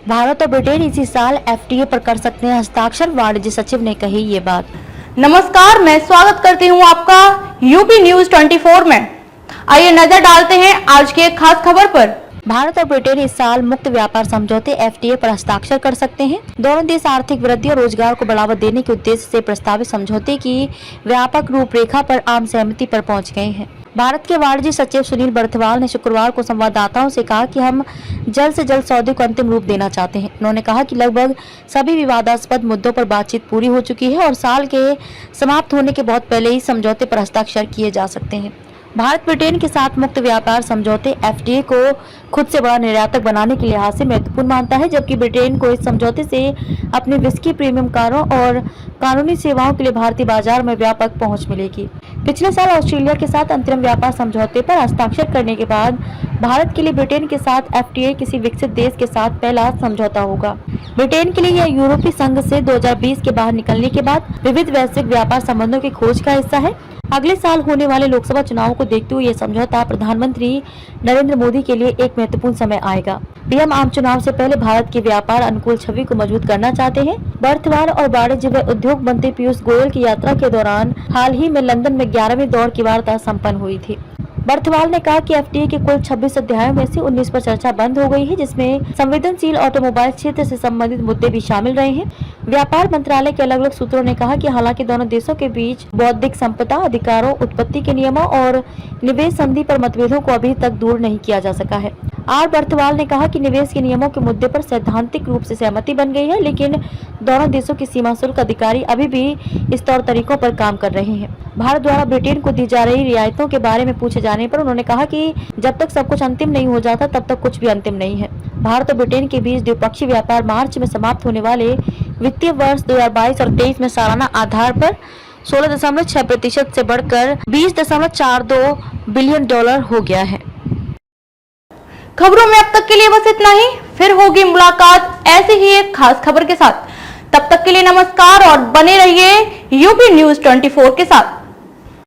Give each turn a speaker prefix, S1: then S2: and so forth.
S1: भारत और ब्रिटेन इसी साल एफटीए पर कर सकते हैं हस्ताक्षर, वाणिज्य सचिव ने कही ये बात।
S2: नमस्कार, मैं स्वागत करती हूं आपका यूपी न्यूज 24 में। आइए नजर डालते हैं आज की एक खास खबर पर।
S1: भारत और ब्रिटेन इस साल मुक्त व्यापार समझौते एफटीए पर हस्ताक्षर कर सकते हैं। दोनों देश आर्थिक वृद्धि और रोजगार को बढ़ावा देने के उद्देश्य से प्रस्तावित समझौते की व्यापक रूपरेखा पर आम सहमति पर पहुंच गए हैं। भारत के वाणिज्य सचिव सुनील बर्थवाल ने शुक्रवार को संवाददाताओं से कहा कि हम जल्द से जल्द सौदे को अंतिम रूप देना चाहते हैं। उन्होंने कहा कि लगभग सभी विवादास्पद मुद्दों पर बातचीत पूरी हो चुकी है और साल के समाप्त होने के बहुत पहले ही समझौते पर हस्ताक्षर किए जा सकते हैं। भारत ब्रिटेन के साथ मुक्त व्यापार समझौते एफटीए को खुद से बड़ा निर्यातक बनाने के लिहाज से महत्वपूर्ण मानता है, जबकि ब्रिटेन को इस समझौते से अपनी विस्की प्रीमियम कारों और कानूनी सेवाओं के लिए भारतीय बाजार में व्यापक पहुंच मिलेगी। पिछले साल ऑस्ट्रेलिया के साथ अंतरिम व्यापार समझौते पर हस्ताक्षर करने के बाद भारत के लिए ब्रिटेन के साथ एफटीए किसी विकसित देश के साथ पहला समझौता होगा। ब्रिटेन के लिए यह यूरोपीय संघ से 2020 के बाहर निकलने के बाद विविध वैश्विक व्यापार संबंधों की खोज का हिस्सा है। अगले साल होने वाले लोकसभा चुनावों को देखते हुए यह समझौता प्रधानमंत्री नरेंद्र मोदी के लिए एक महत्वपूर्ण समय आएगा। पीएम आम चुनाव से पहले भारत की व्यापार अनुकूल छवि को मजबूत करना चाहते हैं। बर्थवाल और वाणिज्य व उद्योग मंत्री पीयूष गोयल की यात्रा के दौरान हाल ही में लंदन में 11वीं दौर की वार्ता संपन्न हुई थी। बर्थवाल ने कहा कि एफटीए के कुल 26 अध्यायों में से 19 पर चर्चा बंद हो गई है, जिसमें संवेदनशील ऑटोमोबाइल क्षेत्र से संबंधित मुद्दे भी शामिल रहे हैं। व्यापार मंत्रालय के अलग अलग सूत्रों ने कहा कि हालांकि दोनों देशों के बीच बौद्धिक संपदा अधिकारों, उत्पत्ति के नियमों और निवेश संधि पर मतभेदों को अभी तक दूर नहीं किया जा सका है। आर बर्थवाल ने कहा कि निवेश के नियमों के मुद्दे पर सैद्धांतिक रूप से सहमति बन गई है, लेकिन दोनों देशों के सीमा शुल्क अधिकारी अभी भी इस तौर तरीकों पर काम कर रहे हैं। भारत द्वारा ब्रिटेन को दी जा रही रियायतों के बारे में पूछे जाने पर उन्होंने कहा कि जब तक सब कुछ अंतिम नहीं हो जाता तब तक कुछ भी अंतिम नहीं है। भारत और ब्रिटेन के बीच द्विपक्षीय व्यापार मार्च में समाप्त होने वाले वित्तीय वर्ष 2022 और 23 में सालाना आधार पर 16.6% से बढ़कर $20.42 बिलियन हो गया है।
S2: खबरों में अब तक के लिए बस इतना ही। फिर होगी मुलाकात ऐसी ही एक खास खबर के साथ। तब तक के लिए नमस्कार और बने रहिए यूपी न्यूज 24 के साथ।